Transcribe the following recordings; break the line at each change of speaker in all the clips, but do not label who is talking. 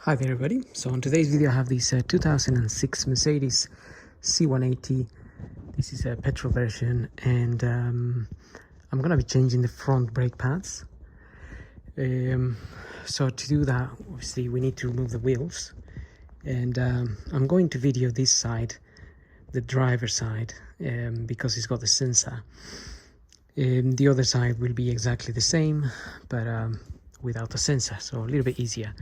Hi there everybody, so in today's video I have this 2006 Mercedes C180. This is a petrol version, and I'm gonna be changing the front brake pads. So to do that, obviously we need to remove the wheels, and I'm going to video this side, the driver side, because it's got the sensor. The other side will be exactly the same, but without the sensor, so a little bit easier.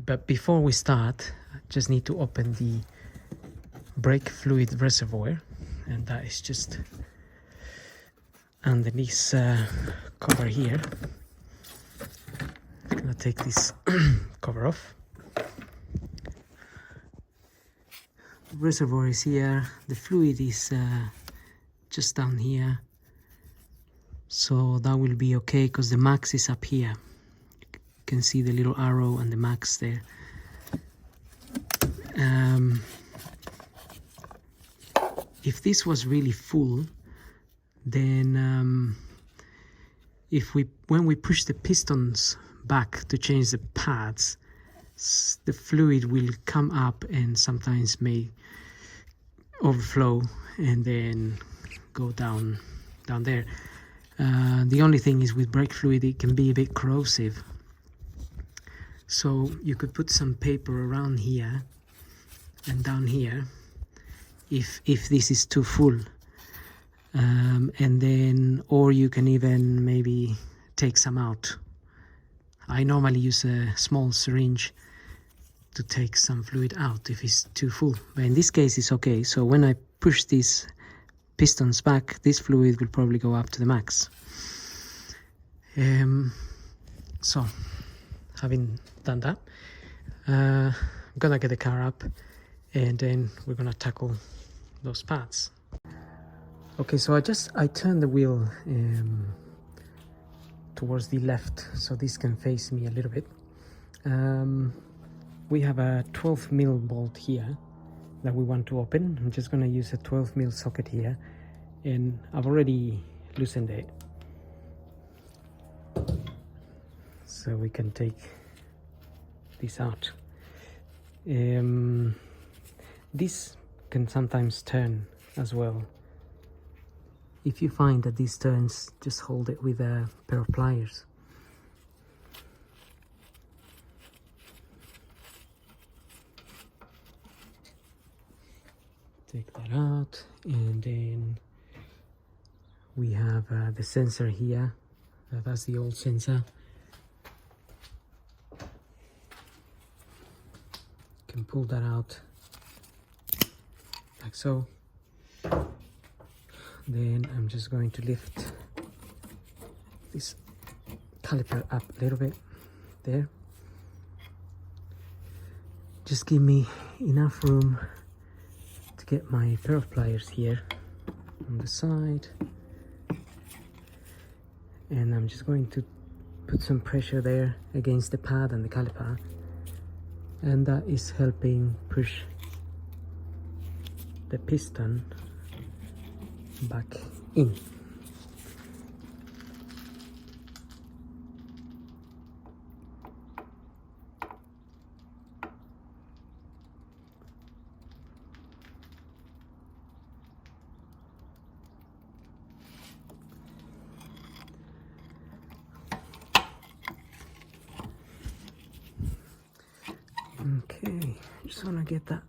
But before we start, I just need to open the brake fluid reservoir, and that is just underneath cover here. I'm gonna take this cover off. The reservoir is here, the fluid is just down here, so that will be okay because the max is up here. Can see the little arrow and the max there. If this was really full, then when we push the pistons back to change the pads, the fluid will come up and sometimes may overflow and then go down there. The only thing is with brake fluid, it can be a bit corrosive. So you could put some paper around here and down here if this is too full, and then, or you can even maybe take some out. I normally use a small syringe to take some fluid out if it's too full, but in this case it's okay. So when I push these pistons back, this fluid will probably go up to the max. So having done that, I'm gonna get the car up and then we're gonna tackle those pads. Okay, so I turned the wheel towards the left so this can face me a little bit. We have a 12mm bolt here that we want to open. I'm just gonna use a 12mm socket here, and I've already loosened it, so we can take this out. This can sometimes turn as well. If you find that this turns, just hold it with a pair of pliers. Take that out, and then we have the sensor here. That's the old sensor. Can pull that out like so. Then I'm just going to lift this caliper up a little bit there. Just give me enough room to get my pair of pliers here on the side, and I'm just going to put some pressure there against the pad and the caliper, and that is helping push the piston back in. Okay, just want to get that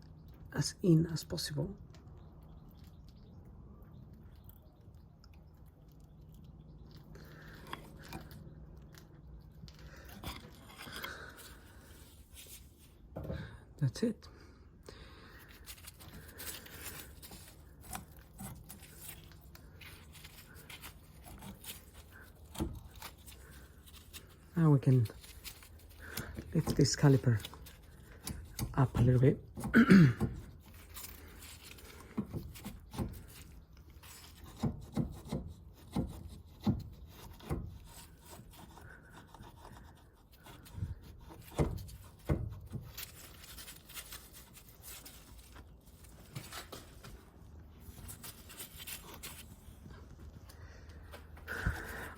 as in as possible. That's it. Now we can lift this caliper up a little bit.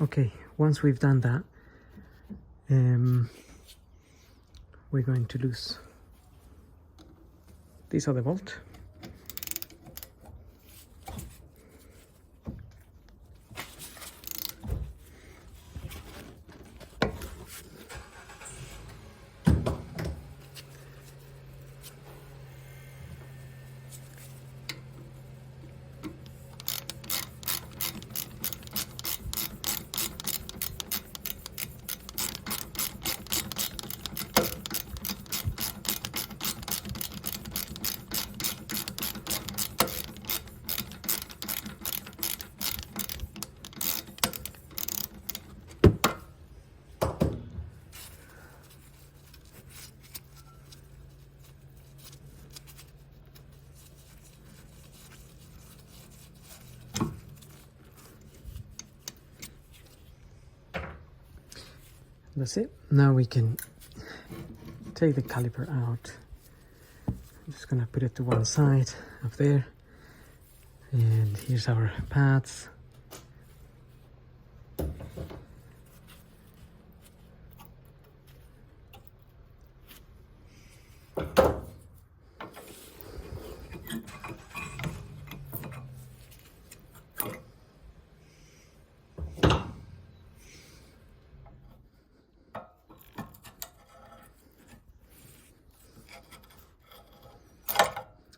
Okay, once we've done that, we're going to lose this other bolt. That's it. Now we can take the caliper out. I'm just gonna put it to one side up there. And here's our pads.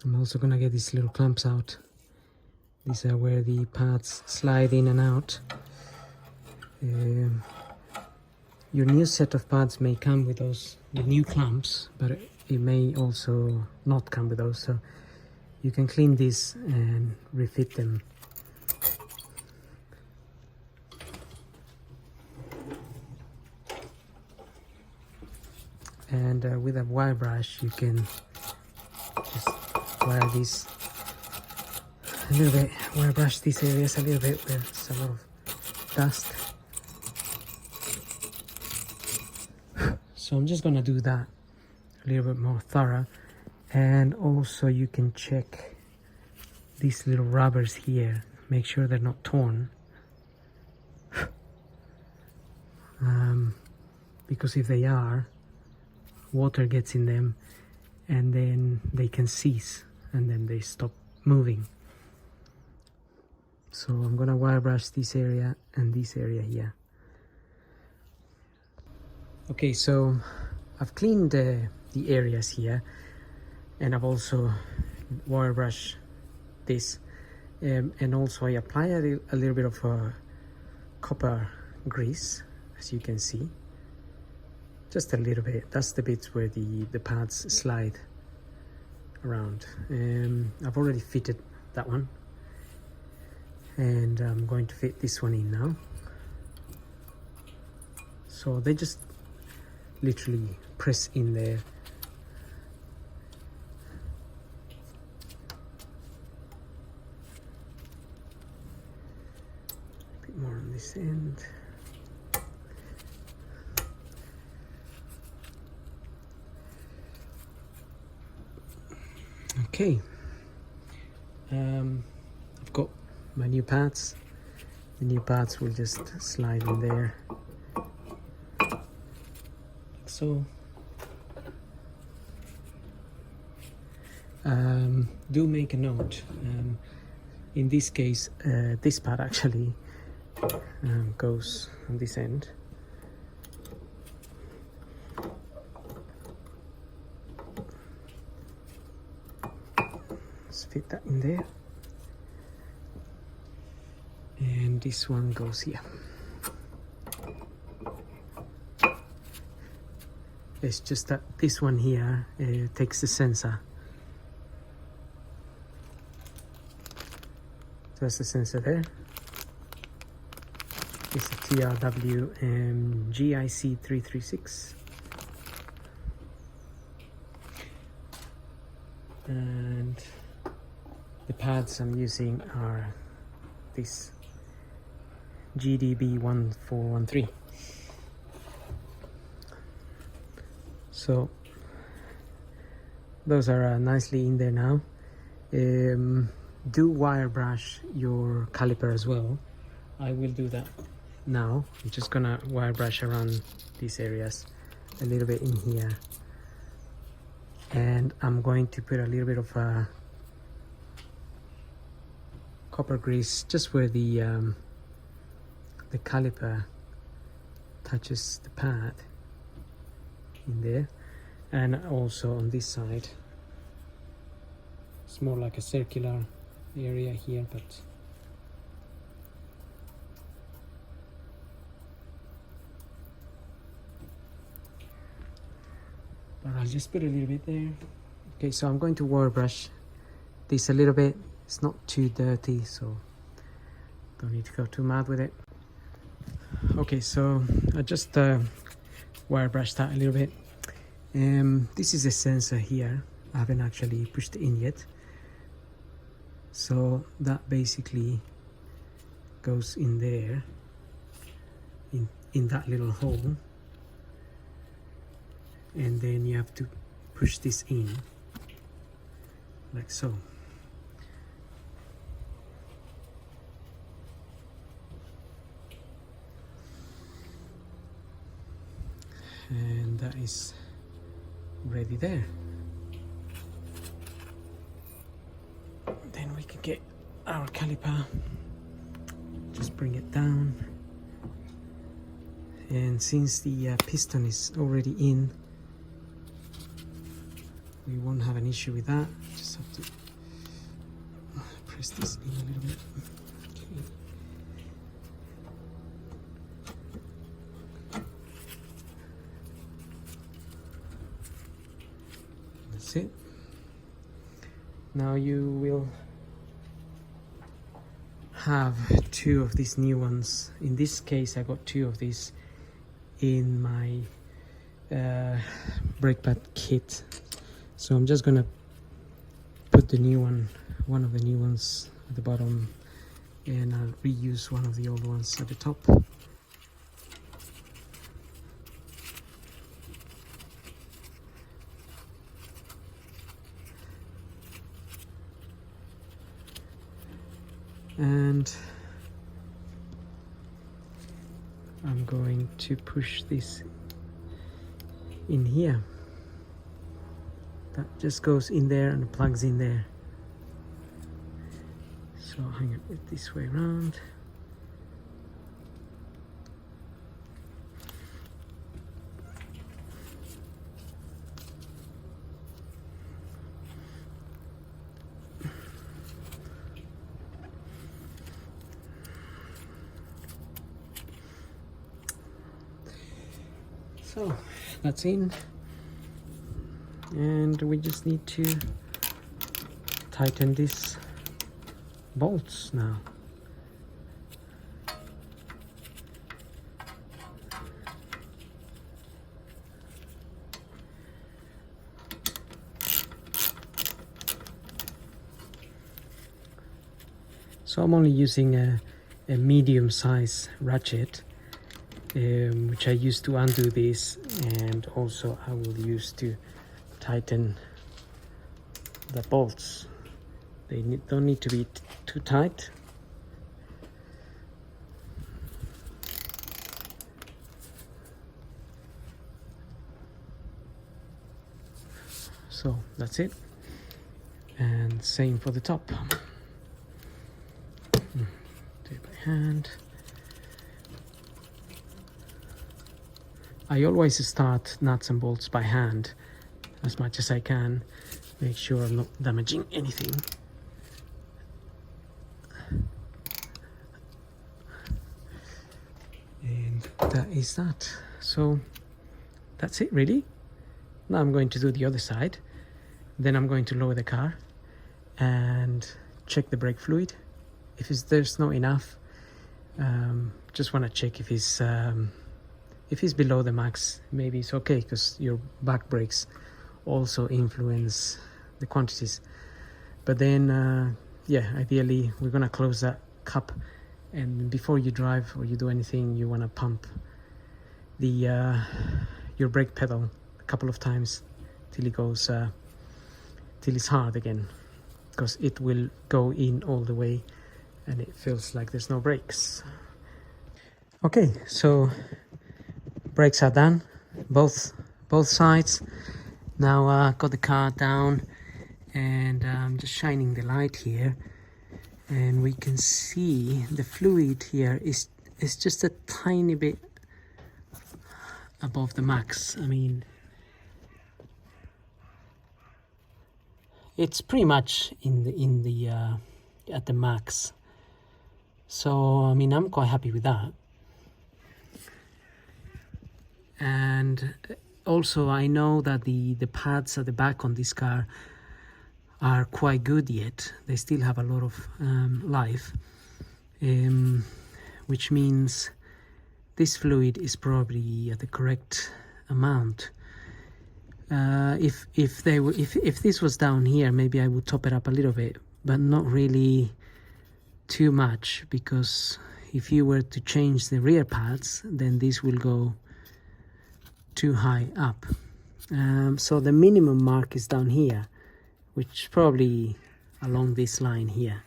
I'm also gonna get these little clamps out. These are where the pads slide in and out. Your new set of pads may come with those with new clamps, but it may also not come with those. So you can clean this and refit them. And with a wire brush, you can just wire this a little bit, wire brush these areas a little bit where there's a lot of dust. So I'm just gonna do that a little bit more thorough. And also you can check these little rubbers here, make sure they're not torn. Because if they are, water gets in them and then they can seize and then they stop moving. So I'm gonna wire brush this area and this area here. Okay, so I've cleaned the areas here, and I've also wire brushed this, and also I apply a little bit of copper grease, as you can see. Just a little bit. That's the bits where the pads slide around. I've already fitted that one, and I'm going to fit this one in now. So they just literally press in there. A bit more on this end. Okay, I've got my new pads. The new pads will just slide in there, like so. Do make a note. In this case, this pad actually goes on this end. Fit that in there, and this one goes here. It's just that this one here takes the sensor. So that's the sensor there. It's a TRW GIC336, and the pads I'm using are this GDB1413. So those are nicely in there now. Do wire brush your caliper as well. I will do that now. I'm just gonna wire brush around these areas, a little bit in here, and I'm going to put a little bit of copper grease just where the caliper touches the pad in there, and also on this side. It's more like a circular area here, but I'll just put a little bit there. Okay, so I'm going to water brush this a little bit. It's not too dirty, so don't need to go too mad with it. Okay, so I just wire brushed that a little bit. This is a sensor here. I haven't actually pushed it in yet. So that basically goes in there, in that little hole, and then you have to push this in like so. And that is ready there. Then we can get our caliper, just bring it down, and since the piston is already in, we won't have an issue with that. Just have to press this in a little bit. Okay. That's it. Now you will have two of these new ones. In this case, I got two of these in my brake pad kit. So I'm just gonna put the new one of the new ones at the bottom, and I'll reuse one of the old ones at the top. And I'm going to push this in here. That just goes in there and plugs in there. So hang it this way around. So that's in, and we just need to tighten these bolts now. So I'm only using a medium size ratchet, which I use to undo this, and also I will use to tighten the bolts. They don't need to be too tight. So that's it, and same for the top. Do it by hand. I always start nuts and bolts by hand as much as I can, make sure I'm not damaging anything. And that is that. So that's it really. Now I'm going to do the other side. Then I'm going to lower the car and check the brake fluid. If there's not enough, just want to check if it's below the max, maybe it's okay, because your back brakes also influence the quantities. But then yeah, ideally we're gonna close that cup, and before you drive or you do anything, you want to pump the your brake pedal a couple of times till it goes till it's hard again, because it will go in all the way and it feels like there's no brakes. Okay, so brakes are done, both sides. Now got the car down, and I'm just shining the light here, and we can see the fluid here is just a tiny bit above the max. I mean, it's pretty much in the at the max. So I mean, I'm quite happy with that. And also I know that the pads at the back on this car are quite good yet. They still have a lot of life, which means this fluid is probably at the correct amount. If this was down here, maybe I would top it up a little bit, but not really too much, because if you were to change the rear pads, then this will go too high up. So the minimum mark is down here, which is probably along this line here,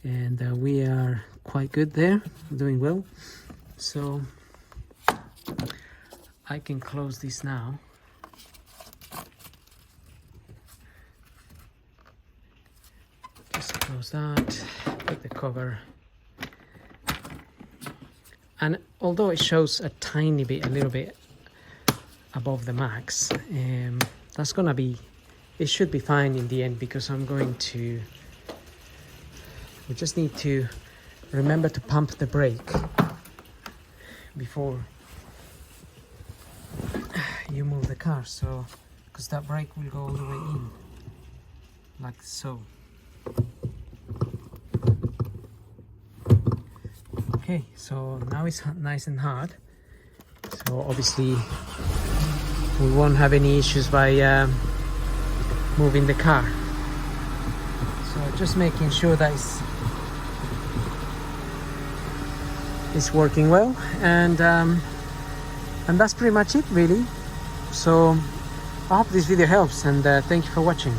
and we are quite good there, doing well. So I can close this now. Just close that, put the cover, and although it shows a tiny bit, a little bit above the max, that's gonna be, it should be fine in the end, because we just need to remember to pump the brake before you move the car, so because that brake will go all the way in, like so. Okay, so now it's nice and hard, so obviously we won't have any issues by moving the car. So just making sure that it's working well, and that's pretty much it really. So I hope this video helps, and thank you for watching.